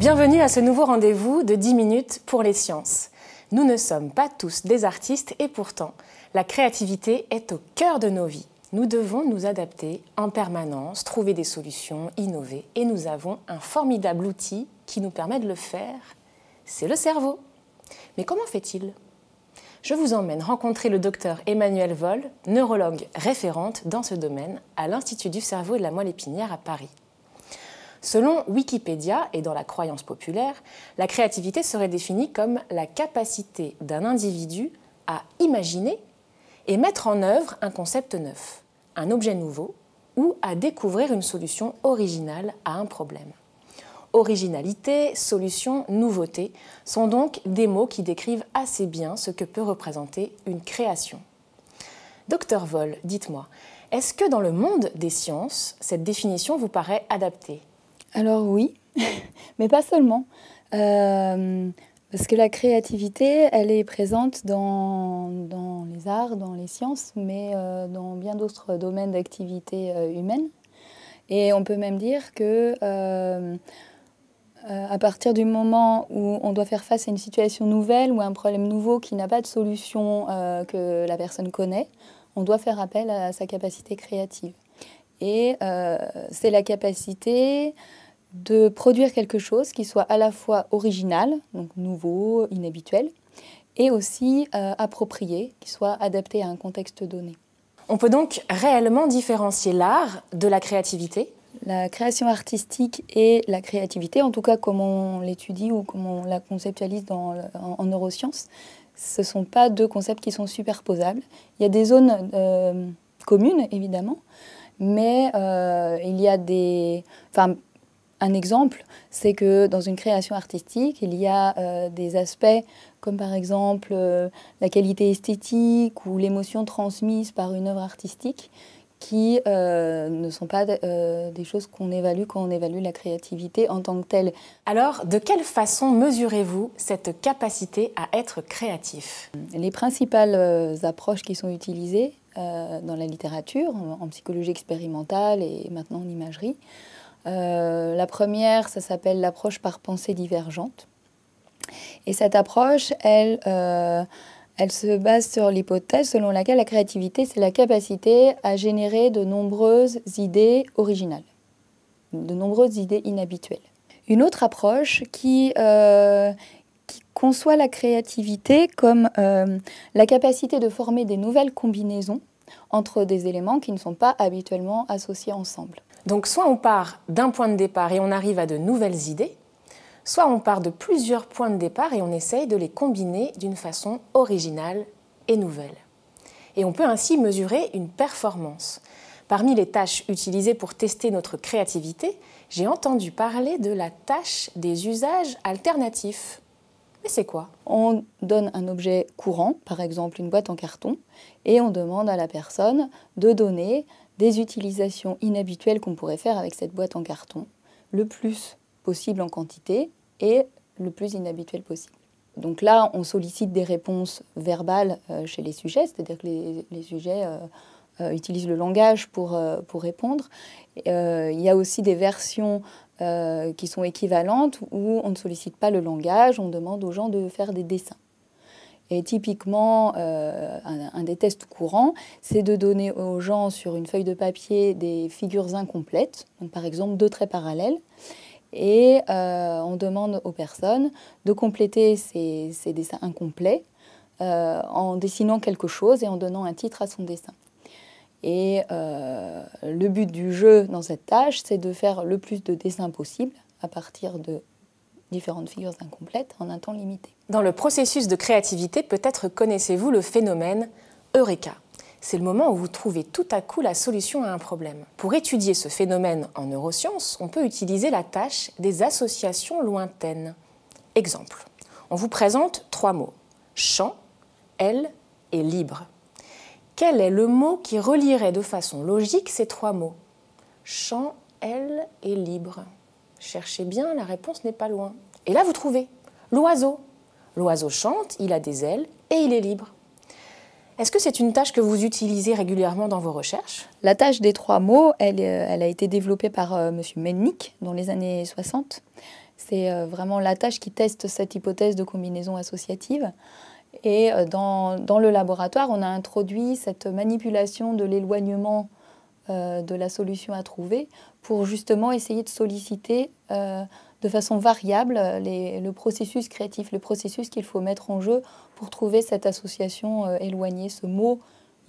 Bienvenue à ce nouveau rendez-vous de 10 minutes pour les sciences. Nous ne sommes pas tous des artistes et pourtant, la créativité est au cœur de nos vies. Nous devons nous adapter en permanence, trouver des solutions, innover et nous avons un formidable outil qui nous permet de le faire, c'est le cerveau. Mais comment fait-il ? Je vous emmène rencontrer le docteur Emmanuelle Voll, neurologue référente dans ce domaine à l'Institut du cerveau et de la moelle épinière à Paris. Selon Wikipédia et dans la croyance populaire, la créativité serait définie comme la capacité d'un individu à imaginer et mettre en œuvre un concept neuf, un objet nouveau ou à découvrir une solution originale à un problème. Originalité, solution, nouveauté sont donc des mots qui décrivent assez bien ce que peut représenter une création. Docteur Voll, dites-moi, est-ce que dans le monde des sciences, cette définition vous paraît adaptée ? Alors oui, mais pas seulement. Parce que la créativité, elle est présente dans les arts, dans les sciences, mais dans bien d'autres domaines d'activité humaine. Et on peut même dire que à partir du moment où on doit faire face à une situation nouvelle ou à un problème nouveau qui n'a pas de solution que la personne connaît, on doit faire appel à sa capacité créative. Et c'est la capacité de produire quelque chose qui soit à la fois original, donc nouveau, inhabituel, et aussi approprié, qui soit adapté à un contexte donné. On peut donc réellement différencier l'art de la créativité ? La création artistique et la créativité, en tout cas comme on l'étudie ou comme on la conceptualise en neurosciences, ce ne sont pas deux concepts qui sont superposables. Il y a des zones communes, évidemment, mais il y a des... Un exemple, c'est que dans une création artistique, il y a des aspects comme par exemple la qualité esthétique ou l'émotion transmise par une œuvre artistique qui ne sont pas des choses qu'on évalue quand on évalue la créativité en tant que telle. Alors, de quelle façon mesurez-vous cette capacité à être créatif ? Les principales approches qui sont utilisées dans la littérature, en psychologie expérimentale et maintenant en imagerie, la première, ça s'appelle l'approche par pensée divergente. Et cette approche, elle se base sur l'hypothèse selon laquelle la créativité, c'est la capacité à générer de nombreuses idées originales, de nombreuses idées inhabituelles. Une autre approche qui conçoit la créativité comme la capacité de former des nouvelles combinaisons entre des éléments qui ne sont pas habituellement associés ensemble. Donc soit on part d'un point de départ et on arrive à de nouvelles idées, soit on part de plusieurs points de départ et on essaye de les combiner d'une façon originale et nouvelle. Et on peut ainsi mesurer une performance. Parmi les tâches utilisées pour tester notre créativité, j'ai entendu parler de la tâche des usages alternatifs. Mais c'est quoi ? On donne un objet courant, par exemple une boîte en carton, et on demande à la personne de donner des utilisations inhabituelles qu'on pourrait faire avec cette boîte en carton, le plus possible en quantité et le plus inhabituel possible. Donc là, on sollicite des réponses verbales chez les sujets, c'est-à-dire que les sujets utilisent le langage pour répondre. Il y a aussi des versions qui sont équivalentes où on ne sollicite pas le langage, on demande aux gens de faire des dessins. Et typiquement, un des tests courants, c'est de donner aux gens sur une feuille de papier des figures incomplètes, donc par exemple 2 traits parallèles, et on demande aux personnes de compléter ces dessins incomplets en dessinant quelque chose et en donnant un titre à son dessin. Et le but du jeu dans cette tâche, c'est de faire le plus de dessins possible à partir de différentes figures incomplètes en un temps limité. Dans le processus de créativité, peut-être connaissez-vous le phénomène Eureka. C'est le moment où vous trouvez tout à coup la solution à un problème. Pour étudier ce phénomène en neurosciences, on peut utiliser la tâche des associations lointaines. Exemple, on vous présente 3 mots, champ, aile et libre. Quel est le mot qui relierait de façon logique ces 3 mots ? Champ, aile et libre. Cherchez bien, la réponse n'est pas loin. Et là, vous trouvez l'oiseau. L'oiseau chante, il a des ailes et il est libre. Est-ce que c'est une tâche que vous utilisez régulièrement dans vos recherches ? La tâche des 3 mots, elle a été développée par M. Melnick dans les années 60. C'est vraiment l'Attache qui teste cette hypothèse de combinaison associative. Et dans le laboratoire, on a introduit cette manipulation de l'éloignement de la solution à trouver pour justement essayer de solliciter de façon variable le processus créatif, le processus qu'il faut mettre en jeu pour trouver cette association éloignée, ce mot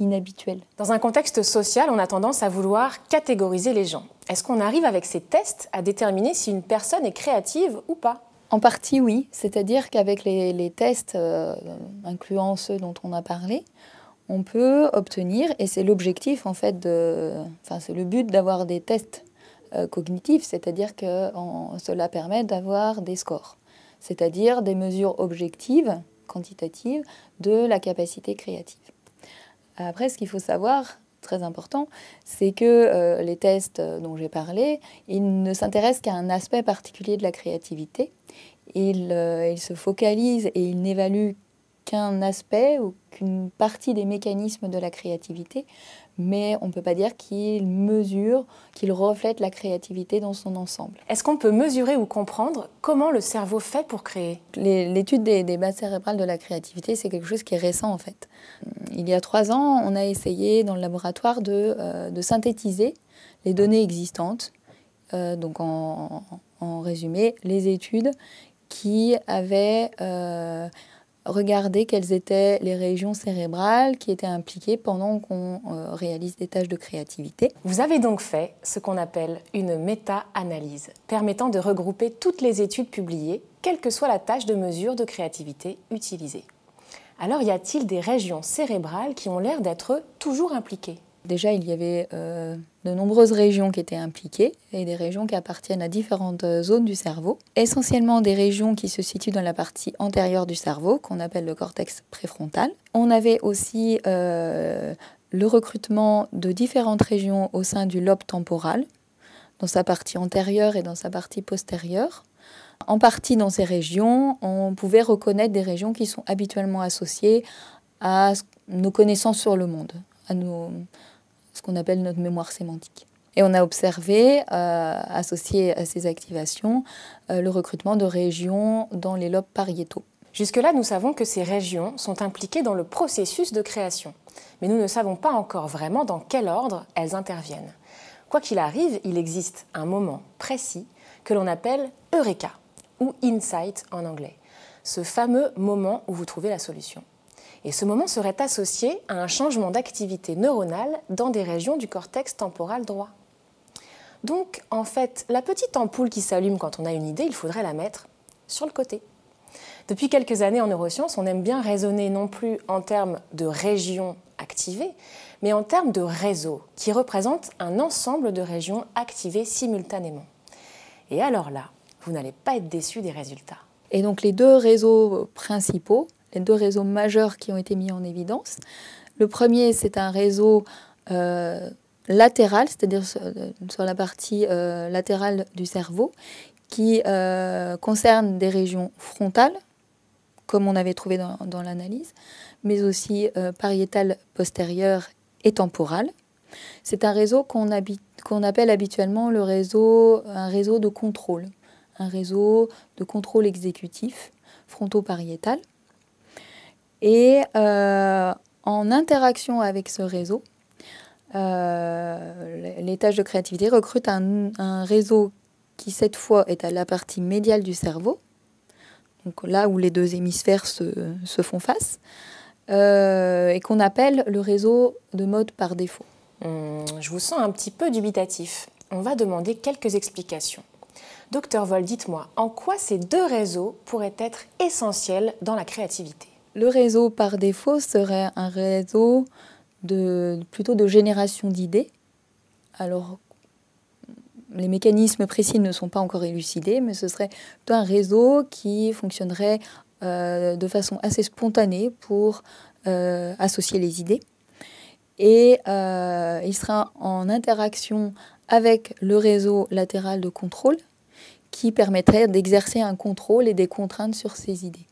inhabituel. Dans un contexte social, on a tendance à vouloir catégoriser les gens. Est-ce qu'on arrive avec ces tests à déterminer si une personne est créative ou pas ? En partie, oui. C'est-à-dire qu'avec les tests, incluant ceux dont on a parlé, on peut obtenir, et c'est l'objectif en fait, c'est le but d'avoir des tests cognitifs, c'est-à-dire que cela permet d'avoir des scores, c'est-à-dire des mesures objectives, quantitatives, de la capacité créative. Après, ce qu'il faut savoir, très important, c'est que les tests dont j'ai parlé, ils ne s'intéressent qu'à un aspect particulier de la créativité. Ils se focalisent et ils n'évaluent qu'un aspect ou qu'une partie des mécanismes de la créativité, mais on ne peut pas dire qu'ils mesurent, qu'ils reflètent la créativité dans son ensemble. Est-ce qu'on peut mesurer ou comprendre comment le cerveau fait pour créer ? L'étude des bases cérébrales de la créativité, c'est quelque chose qui est récent en fait. Il y a 3 ans, on a essayé dans le laboratoire de synthétiser les données existantes, donc en résumé, les études qui avaient regardé quelles étaient les régions cérébrales qui étaient impliquées pendant qu'on réalise des tâches de créativité. Vous avez donc fait ce qu'on appelle une méta-analyse, permettant de regrouper toutes les études publiées, quelle que soit la tâche de mesure de créativité utilisée. Alors y a-t-il des régions cérébrales qui ont l'air d'être toujours impliquées ? Déjà, il y avait de nombreuses régions qui étaient impliquées et des régions qui appartiennent à différentes zones du cerveau. Essentiellement des régions qui se situent dans la partie antérieure du cerveau, qu'on appelle le cortex préfrontal. On avait aussi le recrutement de différentes régions au sein du lobe temporal, dans sa partie antérieure et dans sa partie postérieure. En partie dans ces régions, on pouvait reconnaître des régions qui sont habituellement associées à nos connaissances sur le monde, à ce qu'on appelle notre mémoire sémantique. Et on a observé, associé à ces activations, le recrutement de régions dans les lobes pariétaux. Jusque-là, nous savons que ces régions sont impliquées dans le processus de création. Mais nous ne savons pas encore vraiment dans quel ordre elles interviennent. Quoi qu'il arrive, il existe un moment précis que l'on appelle Eureka, ou Insight en anglais. Ce fameux moment où vous trouvez la solution. Et ce moment serait associé à un changement d'activité neuronale dans des régions du cortex temporal droit. Donc, en fait, la petite ampoule qui s'allume quand on a une idée, il faudrait la mettre sur le côté. Depuis quelques années en neurosciences, on aime bien raisonner non plus en termes de régions activées, mais en termes de réseaux, qui représentent un ensemble de régions activées simultanément. Et alors là, vous n'allez pas être déçus des résultats. Et donc les 2 réseaux principaux, les 2 réseaux majeurs qui ont été mis en évidence. Le premier, c'est un réseau latéral, c'est-à-dire sur la partie latérale du cerveau, qui concerne des régions frontales, comme on avait trouvé dans l'analyse, mais aussi pariétales postérieures et temporales. C'est un réseau qu'on appelle habituellement un réseau de contrôle, un réseau de contrôle exécutif fronto-pariétal. Et en interaction avec ce réseau, les tâches de créativité recrutent un réseau qui, cette fois, est à la partie médiale du cerveau, donc là où les 2 hémisphères se font face, et qu'on appelle le réseau de mode par défaut. Je vous sens un petit peu dubitatif. On va demander quelques explications. Docteur Voll, dites-moi, en quoi ces 2 réseaux pourraient être essentiels dans la créativité ? Le réseau par défaut serait un réseau plutôt de génération d'idées. Alors, les mécanismes précis ne sont pas encore élucidés, mais ce serait plutôt un réseau qui fonctionnerait de façon assez spontanée pour associer les idées. Et il sera en interaction avec le réseau latéral de contrôle qui permettrait d'exercer un contrôle et des contraintes sur ces idées.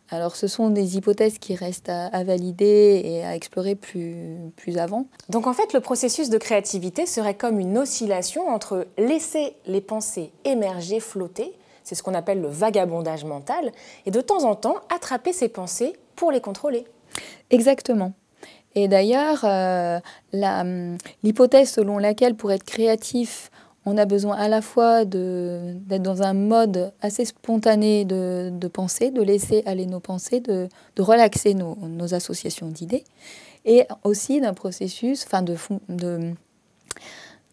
Alors ce sont des hypothèses qui restent à valider et à explorer plus avant. Donc en fait, le processus de créativité serait comme une oscillation entre laisser les pensées émerger, flotter, c'est ce qu'on appelle le vagabondage mental, et de temps en temps attraper ses pensées pour les contrôler. Exactement. Et d'ailleurs, l'hypothèse selon laquelle pour être créatif, on a besoin à la fois d'être dans un mode assez spontané de pensée, de laisser aller nos pensées, de relaxer nos associations d'idées, et aussi d'un processus,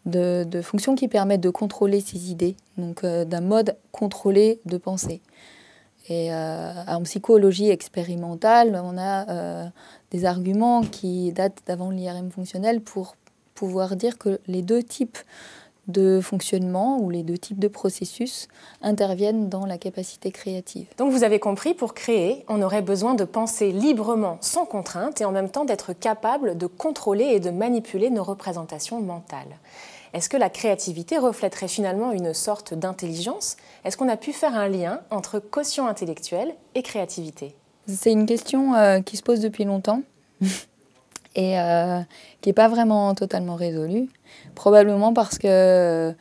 de fonctions qui permettent de contrôler ces idées, donc d'un mode contrôlé de pensée. Et en psychologie expérimentale, on a des arguments qui datent d'avant l'IRM fonctionnel pour pouvoir dire que les deux types de fonctionnement ou les deux types de processus interviennent dans la capacité créative. Donc vous avez compris, pour créer, on aurait besoin de penser librement, sans contrainte, et en même temps d'être capable de contrôler et de manipuler nos représentations mentales. Est-ce que la créativité reflèterait finalement une sorte d'intelligence? Est-ce qu'on a pu faire un lien entre quotient intellectuel et créativité? C'est une question qui se pose depuis longtemps et qui n'est pas vraiment totalement résolue. Probablement parce que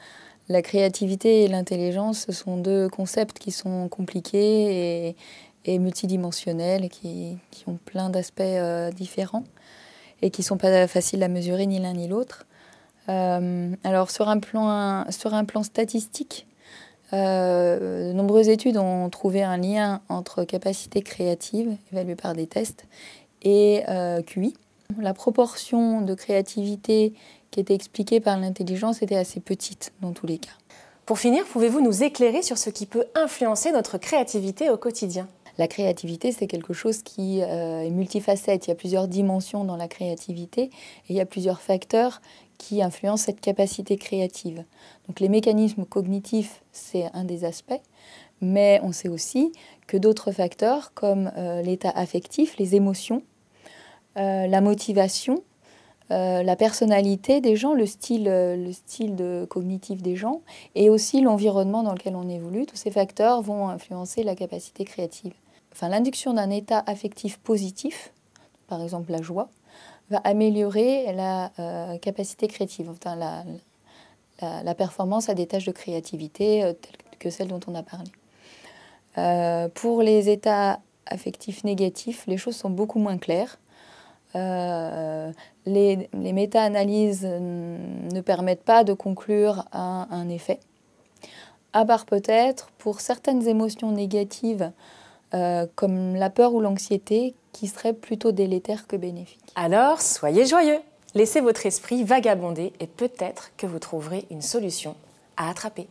la créativité et l'intelligence, ce sont deux concepts qui sont compliqués et multidimensionnels, et qui ont plein d'aspects différents et qui ne sont pas faciles à mesurer ni l'un ni l'autre. Alors sur un plan statistique, de nombreuses études ont trouvé un lien entre capacité créative, évaluée par des tests, et QI. La proportion de créativité qui était expliquée par l'intelligence était assez petite dans tous les cas. Pour finir, pouvez-vous nous éclairer sur ce qui peut influencer notre créativité au quotidien? La créativité, c'est quelque chose qui est multifacette. Il y a plusieurs dimensions dans la créativité et il y a plusieurs facteurs qui influencent cette capacité créative. Donc les mécanismes cognitifs, c'est un des aspects, mais on sait aussi que d'autres facteurs comme l'état affectif, les émotions, la motivation, la personnalité des gens, le style cognitif des gens, et aussi l'environnement dans lequel on évolue, tous ces facteurs vont influencer la capacité créative. Enfin, l'induction d'un état affectif positif, par exemple la joie, va améliorer la capacité créative, enfin, la performance à des tâches de créativité telles que celles dont on a parlé. Pour les états affectifs négatifs, les choses sont beaucoup moins claires. Les méta-analyses ne permettent pas de conclure à un effet, à part peut-être pour certaines émotions négatives comme la peur ou l'anxiété qui seraient plutôt délétères que bénéfiques. Alors, soyez joyeux, laissez votre esprit vagabonder et peut-être que vous trouverez une solution à attraper.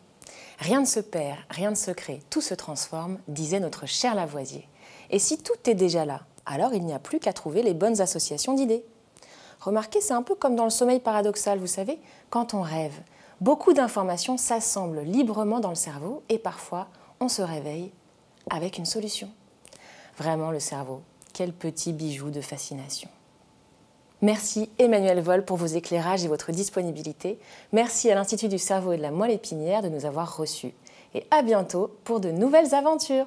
Rien ne se perd, rien ne se crée, tout se transforme, disait notre cher Lavoisier. Et si tout est déjà là, alors il n'y a plus qu'à trouver les bonnes associations d'idées. Remarquez, c'est un peu comme dans le sommeil paradoxal, vous savez, quand on rêve. Beaucoup d'informations s'assemblent librement dans le cerveau et parfois on se réveille avec une solution. Vraiment le cerveau, quel petit bijou de fascination. Merci Emmanuel Vol pour vos éclairages et votre disponibilité. Merci à l'Institut du cerveau et de la moelle épinière de nous avoir reçus. Et à bientôt pour de nouvelles aventures.